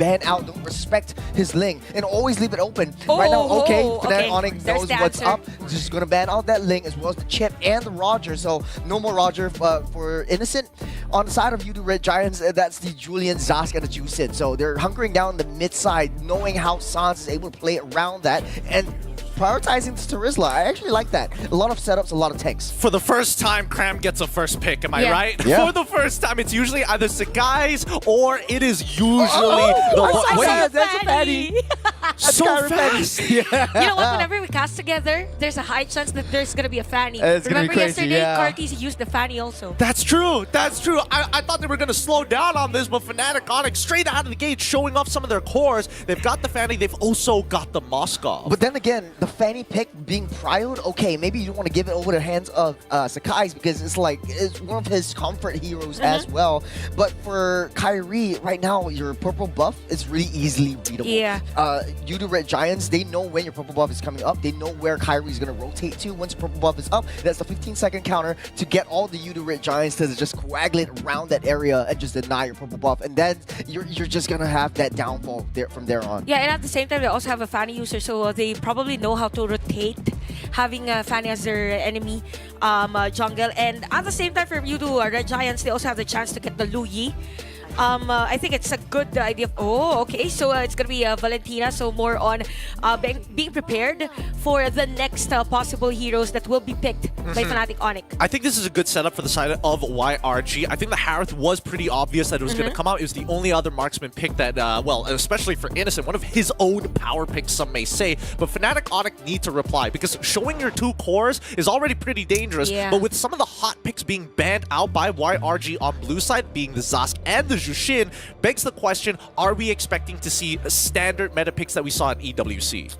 ban out, don't respect his Ling, and always leave it open. Right now, okay, Fnatic Onyx knows what's up. Just gonna ban out that Ling as well as the Chip and the Roger. So no more Roger for Innocent. On the side of Yudu Red Giants, that's the Julian, Zask, and the Juicid. So they're hunkering down the mid side, knowing how Sans is able to play around that and prioritizing Terizla. I actually like that. A lot of setups, a lot of tanks. For the first time, Cram gets a first pick, am I right? Yeah. For the first time, it's usually either Sakai's or it is usually the Wait, that's a fatty. So fast. You know what? Whenever we cast together, there's a high chance that there's gonna be a Fanny. It's Remember crazy, yesterday, yeah. Cartes used the Fanny also. That's true. That's true. I thought they were going to slow down on this, but Fnatic Onyx straight out of the gate showing off some of their cores. They've got the Fanny. They've also got the Moskov. But then again, the Fanny pick being prioed, okay, maybe you don't want to give it over the hands of Sakai's because it's like, it's one of his comfort heroes as well. But for Kyrie, right now, your purple buff is really easily readable. Yeah. Yudu Red Giants, they know when your purple buff is coming up. They know where Kyrie's going to rotate to. Once your purple buff is up, that's the 15-second counter to get all the Yudu Red Giants to just coagulate around that area and just deny your purple buff. And then you're just going to have that downfall there from there on. Yeah, and at the same time, they also have a Fanny user, so they probably know how to rotate, having Fanny as their enemy jungle. And at the same time, for Yudu Red Giants, they also have the chance to get the Lu Yi. I think it's a good idea. Okay. So it's going to be Valentina. So more on being prepared for the next possible heroes that will be picked by Fnatic Onyx. I think this is a good setup for the side of YRG. I think the Harith was pretty obvious that it was going to come out. It was the only other marksman pick that, well, especially for Innocent, one of his own power picks, some may say. But Fnatic Onyx need to reply because showing your two cores is already pretty dangerous. Yeah. But with some of the hot picks being banned out by YRG on blue side, being the Zask and the Jushin, begs the question, are we expecting to see standard meta picks that we saw in EWC?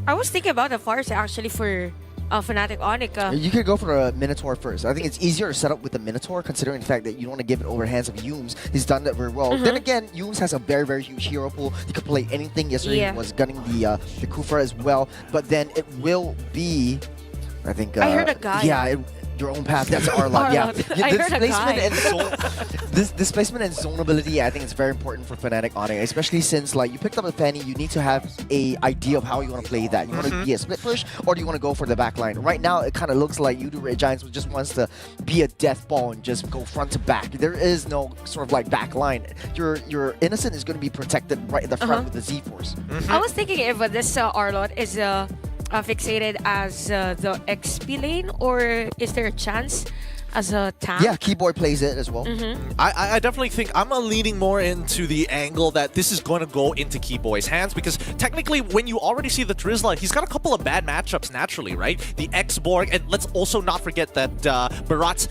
I was thinking about the Farce actually for Fnatic Onyx. You could go for a Minotaur first. I think it's easier to set up with the Minotaur considering the fact that you don't want to give it over the hands of Yumes. He's done that very well. Then again, Yumes has a very, very huge hero pool. He could play anything. Yesterday he was gunning the Kufa as well. But then it will be, I think... I heard a guy. Yeah, your own path. That's Arlott. Yeah. I heard a guy. This displacement and zonability, I think it's very important for Fnatic Onyx, especially since like you picked up a Fanny, you need to have a idea of how you want to play that. You want to be a split push, or do you want to go for the back line? Right now, it kind of looks like Yudu Red Giants just wants to be a death ball and just go front to back. There is no sort of like back line. Your Innocent is going to be protected right in the front with the Z-Force. I was thinking if this Arlott is fixated as the XP lane, or is there a chance as a tank? Yeah, Keyboy plays it as well. I definitely think I'm leaning more into the angle that this is going to go into Keyboy's hands because technically when you already see the Terizla, he's got a couple of bad matchups naturally, right? The X-Borg, and let's also not forget that Barat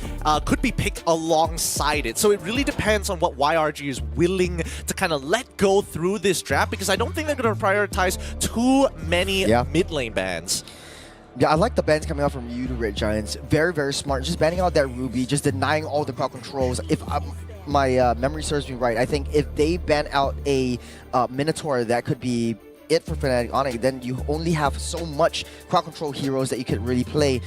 could be picked alongside it. So it really depends on what YRG is willing to kind of let go through this draft because I don't think they're going to prioritize too many mid lane bans. Yeah, I like the bans coming out from Yudu Red Giants. Very, very smart. Just banning out that Ruby, just denying all the crowd controls. If my memory serves me right, I think if they ban out a Minotaur, that could be it for Fnatic Onyx. Then you only have so much crowd control heroes that you could really play.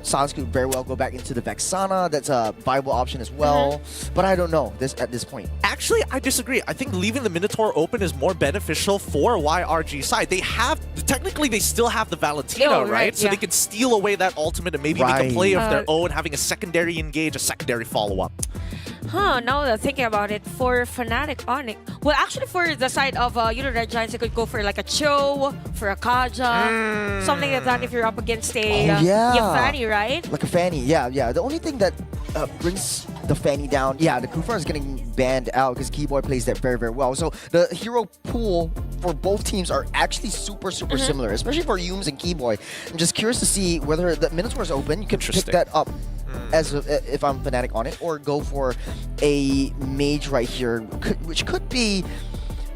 Sans could very well go back into the Vexana. That's a viable option as well. But I don't know at this point. Actually, I disagree. I think leaving the Minotaur open is more beneficial for YRG side. They have, technically, they still have the Valentina, right? So they could steal away that ultimate and maybe make a play of their own, having a secondary engage, a secondary follow-up. Now that thinking about it, for Fnatic Onyx, well, actually for the side of Yudu Red Giants, you could go for like a Cho, for a Kaja, something like that if you're up against a Fanny, right? Like a Fanny, yeah. The only thing that brings the Fanny down, the Kufa is getting banned out because Keyboy plays that very, very well. So the hero pool for both teams are actually super similar, especially for Yumes and Keyboy. I'm just curious to see whether the Minotaur is open. You can pick that up as if I'm Fnatic on it, or go for a mage right here, which could be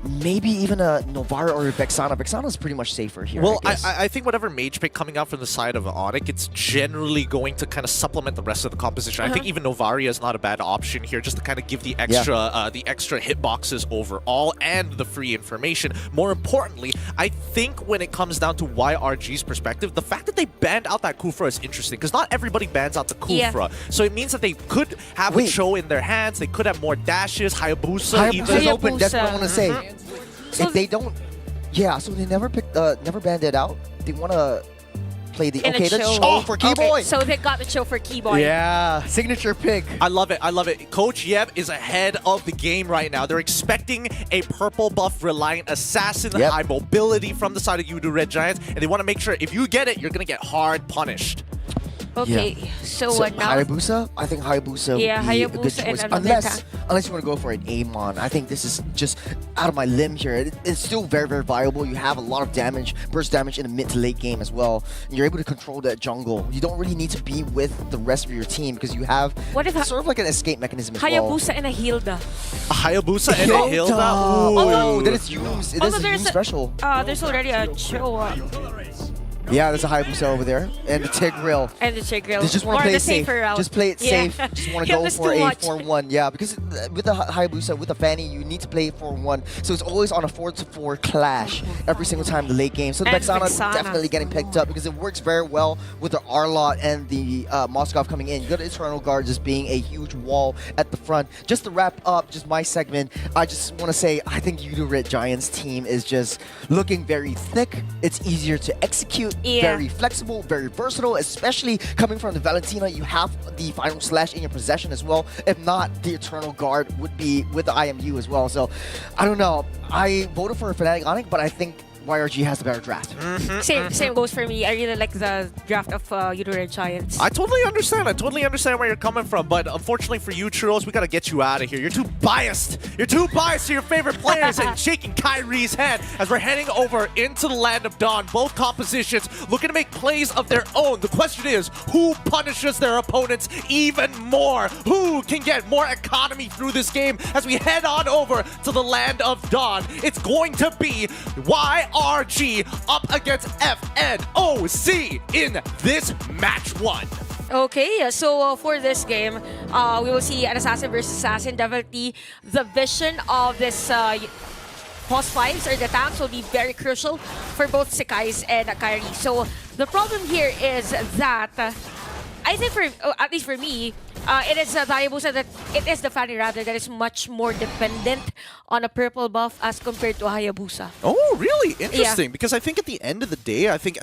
maybe even a Novara or a Vexana. Vexana is pretty much safer here. Well, I guess. I think whatever mage pick coming out from the side of Onyx, it's generally going to kind of supplement the rest of the composition. I think even Novaria is not a bad option here, just to kind of give the extra hitboxes overall and the free information. More importantly, I think when it comes down to YRG's perspective, the fact that they banned out that Kufra is interesting, because not everybody bans out the Kufra. So it means that they could have a Cho in their hands, they could have more dashes, Hayabusa even. Hayabusa's open, that's what I want to say. So if they don't, so they never banned it out. They want to play the the Cho for Keyboy. So they got the Cho for Keyboy. Yeah, signature pick. I love it. I love it. Coach Yeb is ahead of the game right now. They're expecting a purple buff reliant assassin, high mobility from the side of Yudu Red Giants, and they want to make sure if you get it, you're gonna get hard punished. Okay, so now Hayabusa? I think Hayabusa would be a good Hayabusa choice. and Unless you want to go for an Amon. I think this is just out of my limb here. It's still very, very viable. You have a lot of damage, burst damage in the mid to late game as well. And you're able to control that jungle. You don't really need to be with the rest of your team because you have sort of like an escape mechanism as well. Hayabusa and a Hilda. A Hayabusa and a Hilda? Oh, that is used. It is a used special. There's already a Cho. Yeah, there's a Hayabusa over there. And the Tigreal. And the Tigreal. They just want to play it safe. Just play it safe. Just want to go for a 4-1. Yeah, because with the Hayabusa, with the Fanny, you need to play 4-1. So it's always on a 4-4 clash every single time in the late game. So the Vexana definitely getting picked up because it works very well with the Arlot and the Moskov coming in. You got the Eternal Guard just being a huge wall at the front. Just to wrap up just my segment, I just want to say I think Yudu Red Giants team is just looking very thick. It's easier to execute. Very flexible, very versatile, especially coming from the Valentina. You have the Final Slash in your possession as well. If not, the Eternal Guard would be with the IMU as well. So, I don't know. I voted for a Fnatic Onyx, but I think YRG has the better draft. Same goes for me. I really like the draft of Yudu Red Giants. I totally understand. I totally understand where you're coming from, but unfortunately for you, Churros, we gotta get you out of here. You're too biased. You're too biased to your favorite players and shaking Kyrie's hand as we're heading over into the land of Dawn. Both compositions looking to make plays of their own. The question is, who punishes their opponents even more? Who can get more economy through this game as we head on over to the land of Dawn? It's going to be YRG up against FNOC in this match 1. Okay, so for this game, we will see an assassin versus assassin. Definitely the vision of this boss fights or the tanks will be very crucial for both Sekais and Kairi. So the problem here is that I think for at least for me, it is the Hayabusa that it is the Fanny rather that is much more dependent on a purple buff as compared to Hayabusa. Oh, really? Interesting. Because I think at the end of the day, I think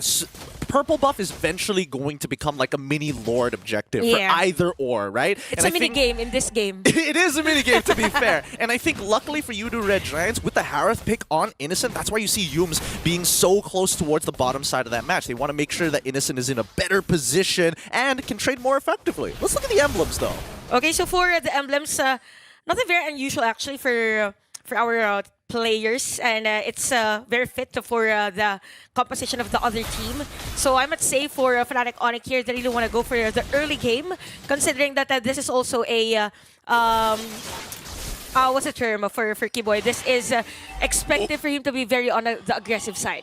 purple buff is eventually going to become like a mini Lord objective for either or, right? It's a mini game in this game. It is a mini game, to be fair. And I think luckily for Yudu Red Giants, with the Harith pick on Innocent, that's why you see Yums being so close towards the bottom side of that match. They want to make sure that Innocent is in a better position and can trade more effectively. Let's look at the emblems, though. Okay, so for the emblems, nothing very unusual actually for our players, and it's very fit for the composition of the other team. So I must say for Fnatic Onyx here, they really want to go for the early game, considering that this is also a what's the term for Keyboy? This is expected for him to be very on the aggressive side.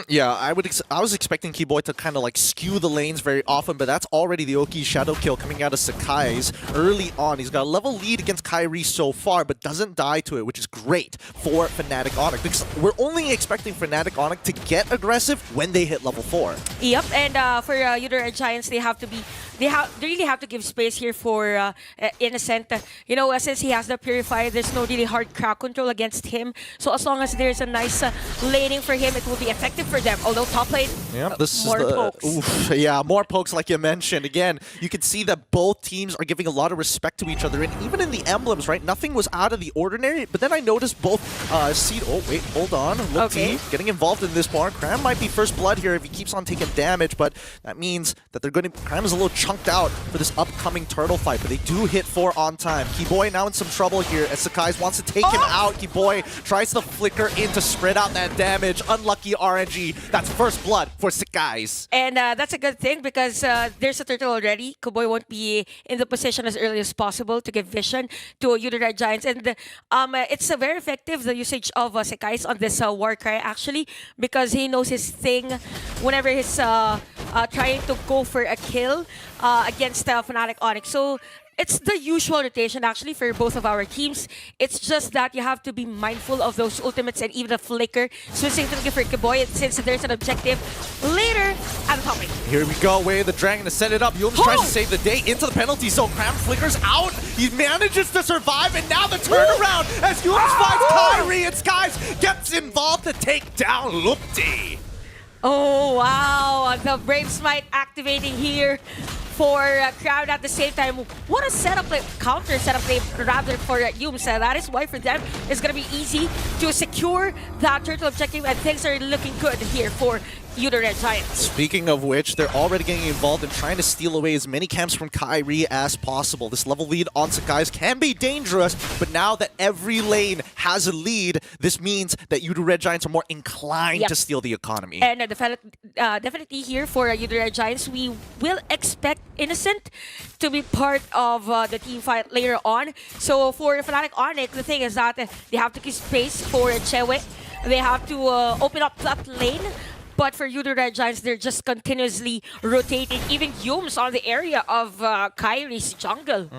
Yeah, I was expecting Keyboy to kind of like skew the lanes very often, but that's already the Oki shadow kill coming out of Sekai's early on. He's got a level lead against Kyrie so far, but doesn't die to it, which is great for Fnatic Onyx, because we're only expecting Fnatic Onyx to get aggressive when they hit level 4. Yep, and for Yudu Red Giants, they really have to give space here for Innocent. You know, since he has the Purify, there's no really hard crowd control against him. So as long as there's a nice laning for him, it will be effective for them. Although top lane, this more is the pokes. Oof, more pokes like you mentioned. Again, you can see that both teams are giving a lot of respect to each other, and even in the emblems, right? Nothing was out of the ordinary. But then I noticed both Seed. Oh wait, hold on. Look, T getting involved in this bar. Cram might be first blood here if he keeps on taking damage, but that means that they're going to. Cram is a little chunked out for this upcoming turtle fight, but they do hit 4 on time. Keyboy now in some trouble here as Sakai wants to take him out. Keyboy tries to flicker in to spread out that damage. Unlucky RNG. That's first blood for Sakai's. And that's a good thing because there's a turtle already. Kuboy won't be in the position as early as possible to give vision to Yudo Red Giants. And it's very effective, the usage of Sakai's on this Warcry actually, because he knows his thing whenever he's trying to go for a kill against Fnatic Onyx. So it's the usual rotation actually for both of our teams. It's just that you have to be mindful of those ultimates and even a flicker. Specifically for Kuboy, since there's an objective later at the top lane. Here we go, way the dragon to set it up. Yums tries to save the day into the penalty zone. Cram flickers out. He manages to survive, and now the turnaround as Yums finds Kyrie and Skies gets involved to take down Lupti. Oh, wow. The Brave Smite activating here for Crowd at the same time. What a setup, counter setup play rather for Yums. That is why for them it's going to be easy to secure that turtle objective, and things are looking good here for Yudo Red Giants. Speaking of which, they're already getting involved in trying to steal away as many camps from Kyrie as possible. This level lead on Sakai's can be dangerous, but now that every lane has a lead, this means that Yudo Red Giants are more inclined to steal the economy. And definitely here for Yudo Red Giants, we will expect Innocent to be part of the team fight later on. So for Fnatic Onyx, the thing is that they have to keep space for Chewe. They have to open up that lane. But for Yudo Red Giants, they're just continuously rotating. Even Yums on the area of Kyrie's jungle.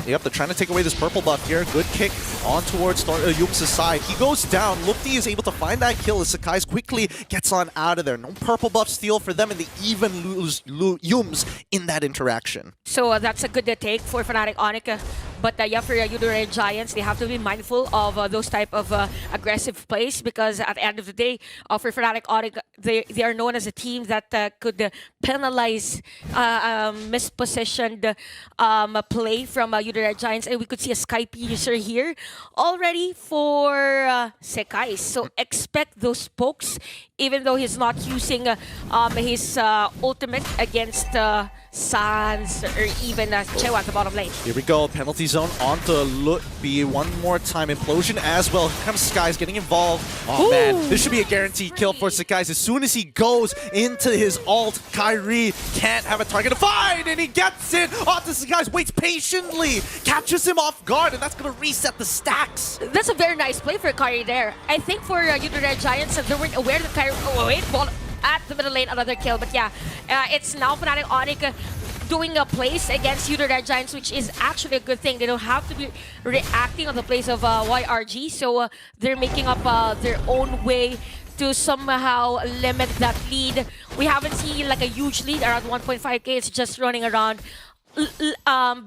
Yep, they're trying to take away this purple buff here. Good kick on towards Yums' side. He goes down. Lupti is able to find that kill as Sakai's quickly gets on out of there. No purple buff steal for them, and they even lose Yums in that interaction. So that's a good take for Fnatic Onyx. But yeah, for Yudo Red Giants, they have to be mindful of those type of aggressive plays, because at the end of the day, for Fnatic Onyx, they are known as a team that could penalize mispositioned play from Yudo Red Giants. And we could see a Skype user here already for Sakai. So expect those pokes, even though he's not using his ultimate against Sans or even Chewa at the bottom lane. Here we go, penalty zone onto Lutby one more time. Implosion as well. Here comes Skies getting involved. Oh man, this should be a guaranteed kill for Skies. As soon as he goes into his ult, Kyrie can't have a target to find, and he gets it onto Skies, waits patiently, catches him off guard, and that's going to reset the stacks. That's a very nice play for Kyrie there. I think for Yudo Red Giants, they weren't aware that Kyrie... Oh, wait, ball at the middle lane, another kill. But yeah, it's now Fnatic Onyx doing a place against Yudo Red Giants, which is actually a good thing. They don't have to be reacting on the plays of YRG, so they're making up their own way to somehow limit that lead. We haven't seen like a huge lead around 1.5k. It's just running around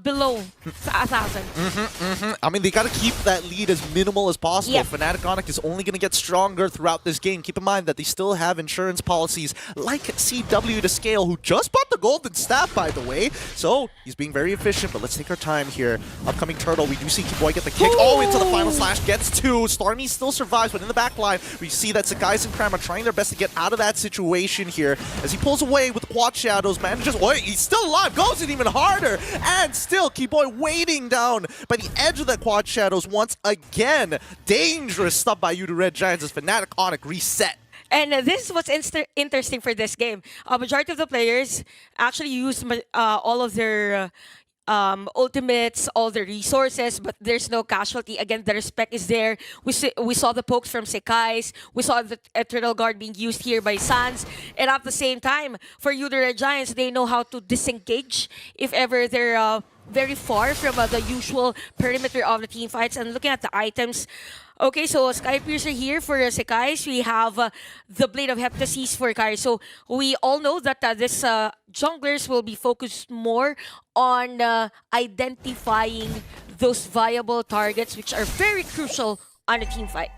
below 1,000. I mean, they got to keep that lead as minimal as possible. Yep. Fnatic Onyx is only going to get stronger throughout this game. Keep in mind that they still have insurance policies like CW to scale, who just bought the golden staff, by the way. So he's being very efficient, but let's take our time here. Upcoming turtle, we do see Keyboy get the kick. Oh, into the final slash, gets 2. Stormy still survives, but in the back line, we see that Sakai's and Kram are trying their best to get out of that situation here. As he pulls away with the quad shadows, manages, oh, he's still alive, goes in even harder. And still, Keyboy waiting down by the edge of the quad shadows once again. Dangerous stuff by Yudo Red Giants as Fnatic Onyx reset. And this is what's interesting for this game. Majority of the players actually use all of their ultimates, all the resources, but there's no casualty. Again, the respect is there. We saw the pokes from Sekai's. We saw the Eternal Guard being used here by Sans. And at the same time, for Yudo Red Giants, they know how to disengage if ever they're very far from the usual perimeter of the team fights. And looking at the items, okay, so Sky Piercer here for Sekai's. We have the Blade of Heptasis for Kyrie. So we all know that this junglers will be focused more on identifying those viable targets, which are very crucial on a team fight.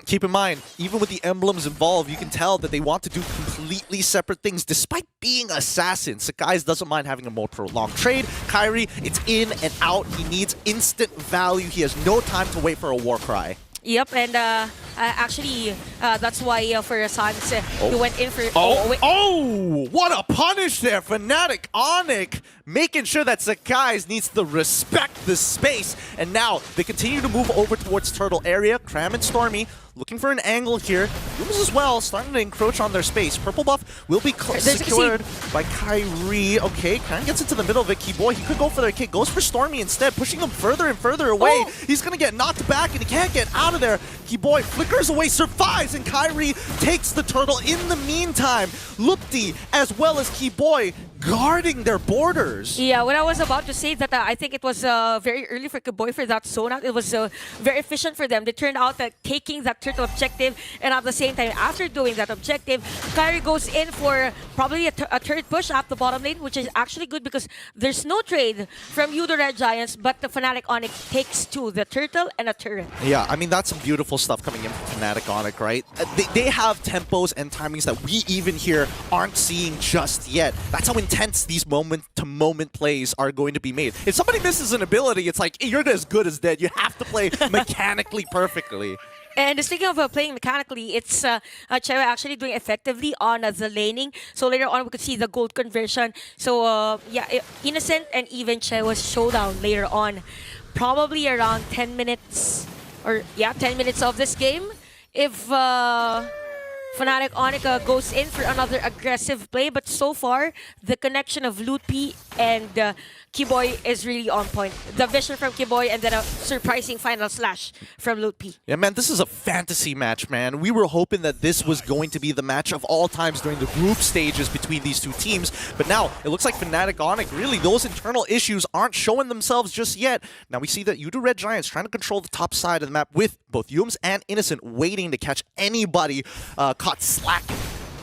Keep in mind, even with the emblems involved, you can tell that they want to do completely separate things despite being assassins. Sakai's doesn't mind having a more prolonged trade. Kyrie, it's in and out. He needs instant value. He has no time to wait for a war cry. Yep, and Actually, that's why for Sans, he went in for... Oh, what a punish there. Fnatic Onic making sure that Sakai's needs to respect the space. And now they continue to move over towards Turtle area. Cram and Stormy looking for an angle here. Looms as well, starting to encroach on their space. Purple buff will be secured by Kyrie. Okay, Cram gets into the middle of it. Keyboy, he could go for their kick. Goes for Stormy instead, pushing them further and further away. He's going to get knocked back, and he can't get out of there. Keyboy flickers away, survives, and Kyrie takes the turtle. In the meantime, Lupti as well as Keyboy guarding their borders. Yeah, what I was about to say that I think it was very early for Keyboy for that zone out. It was very efficient for them. They turned out that taking that turtle objective, and at the same time, after doing that objective, Kyrie goes in for probably a third push up the bottom lane, which is actually good because there's no trade from you, the Red Giants, but the Fnatic Onic takes two, the turtle and a turret. Yeah, I mean, that's some beautiful stuff coming in from Fnatic Onic, right? They have tempos and timings that we even here aren't seeing just yet. That's how intense these moment-to-moment plays are going to be made. If somebody misses an ability, it's like, you're as good as dead. You have to play mechanically perfectly. And speaking of playing mechanically, it's Chewa actually doing effectively on the laning. So later on, we could see the gold conversion. So yeah, Innocent and even Chewa's showdown later on. Probably around 10 minutes, or yeah, 10 minutes of this game. If Fnatic Onic goes in for another aggressive play, but so far, the connection of Lutpi and Keyboy is really on point. The vision from Keyboy and then a surprising final slash from Lutpi. Yeah, man, this is a fantasy match, man. We were hoping that this was going to be the match of all times during the group stages between these two teams, but now it looks like Fnatic Onic, really, those internal issues aren't showing themselves just yet. Now we see that Yudu Red Giants trying to control the top side of the map with both Yums and Innocent waiting to catch anybody caught slacking.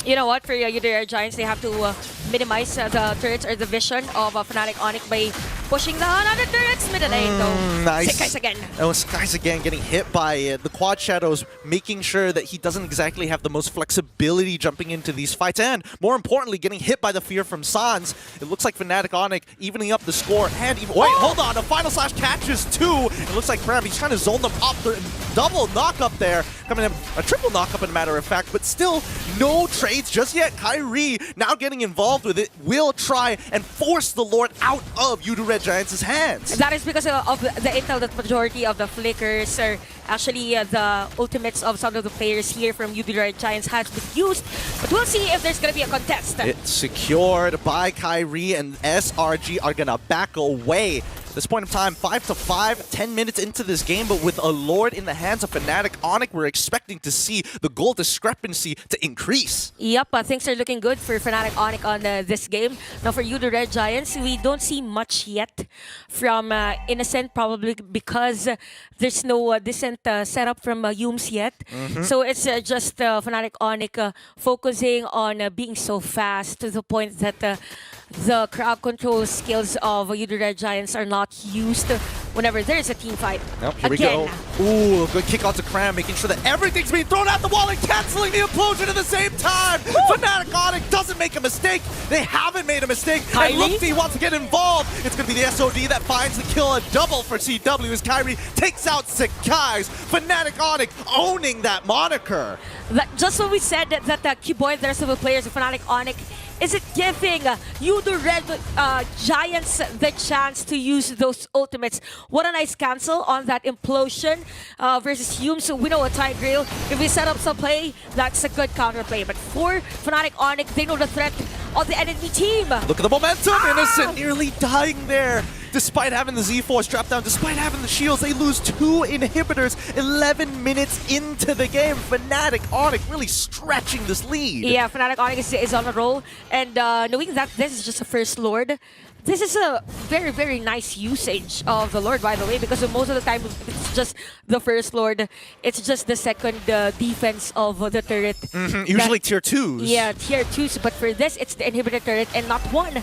You know what, for Yudu Giants, they have to minimize the turrets or the vision of Fnatic Onic by pushing the another turrets middle lane though. Nice. Sakai's again. Oh, Sakai's again getting hit by the quad shadows, making sure that he doesn't exactly have the most flexibility jumping into these fights, and more importantly, getting hit by the fear from Sans. It looks like Fnatic Onic evening up the score, and even wait, hold on, a final slash catches two. It looks like Cram, he's trying to zone them up, double knock up there, coming in a triple knock up, in a matter of fact, but still no trades just yet. Kyrie now getting involved with it, will try and force the Lord out of Yudu Red Giants' hands. That is because of the intel that majority of the flickers are actually the ultimates of some of the players here from Yudu Red Giants has been used, but we'll see if there's going to be a contest. It's secured by Kyrie, and SRG are going to back away. At this point in time, 5-5, 10 minutes into this game, but with a Lord in the hands of Fnatic Onic, we're expecting to see the goal discrepancy to increase. Yep, things are looking good for Fnatic Onic on this game. Now for you, the Red Giants, we don't see much yet from Innocent, probably because there's no decent setup from Yums yet. So it's just Fnatic Onic focusing on being so fast to the point that the crowd control skills of Yudu Red Giants are not used whenever there's a team fight. Nope, here Again. we go. Ooh, good kick out to Cram, making sure that everything's being thrown out the wall and canceling the implosion at the same time. Fnatic Onic doesn't make a mistake. They haven't made a mistake. Kyrie? And Lupti wants to get involved. It's going to be the SOD that finds the kill, a double for CW as Kyrie takes out Sakai's. Fnatic Onic owning that moniker. Just what we said that Keyboy and the rest of the players of Fnatic Onic, is it giving you the Red Giants the chance to use those ultimates? What a nice cancel on that implosion versus Hume. So we know a tie grail. If we set up some play, that's a good counterplay. But for Fnatic Onic, they know the threat of the enemy team. Look at the momentum. Innocent nearly dying there. Despite having the Z-Force strapped down, despite having the shields, they lose 2 inhibitors 11 minutes into the game. Fnatic Onic really stretching this lead. Yeah, Fnatic Onic is on a roll. And knowing that this is just a first Lord, this is a very, very nice usage of the Lord, by the way, because most of the time it's just the first Lord. It's just the second defense of the turret. Usually tier 2s. Yeah, tier 2s. But for this, it's the inhibitor turret, and not one,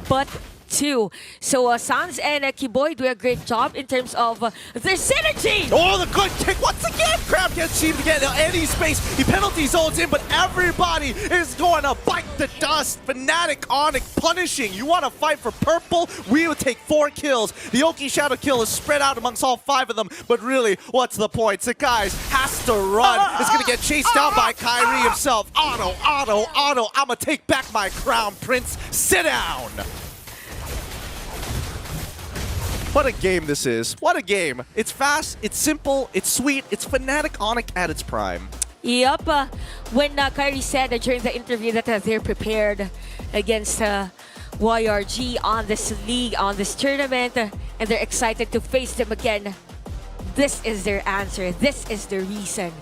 but 2. So Sans and Kiboy do a great job in terms of their synergy. Oh, the good kick once again. Crab gets cheated again. Any space, he penalty zones in, but everybody is going to bite the dust. Fnatic, Onyx, punishing. You want to fight for purple? We will take 4 kills. The Oki Shadow kill is spread out amongst all 5 of them, but really, what's the point? Sakai's has to run. It's going to get chased down by Kyrie himself. Auto. I'm going to take back my crown, Prince. Sit down. What a game this is. What a game. It's fast, it's simple, it's sweet, it's Fnatic Onyx at its prime. Yep. When Kyrie said during the interview that they're prepared against YRG on this league, on this tournament, and they're excited to face them again, this is their answer. This is the reason.